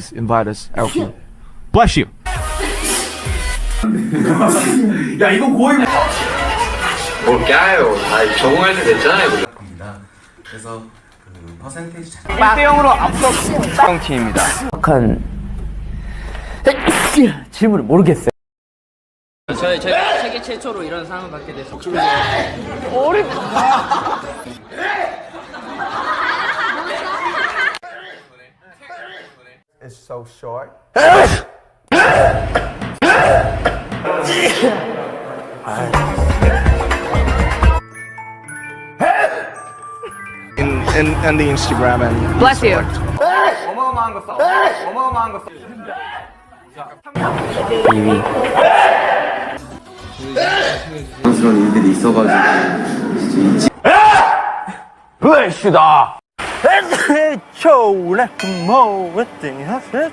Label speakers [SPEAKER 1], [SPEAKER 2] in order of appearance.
[SPEAKER 1] please invite us, Elfie. Bless you.
[SPEAKER 2] 야 이건 거의
[SPEAKER 3] 뭘 까요? 다 적응할 때 됐잖아요.
[SPEAKER 4] 겁니다. 그래서 그 퍼센테이지
[SPEAKER 1] 1대 0으로 앞서 팀입니다.
[SPEAKER 5] 한 질문을 모르겠어요.
[SPEAKER 6] 저희가 세계 최초로 이런 상을 받게 돼서
[SPEAKER 7] It's so short.
[SPEAKER 1] In the Instagram and
[SPEAKER 6] Bless you.
[SPEAKER 1] 어마어마한 거 써. 어마어마한 거 써.
[SPEAKER 3] 그런 일들이 있어가지고
[SPEAKER 5] 블레시다. 초래 모든 하세요.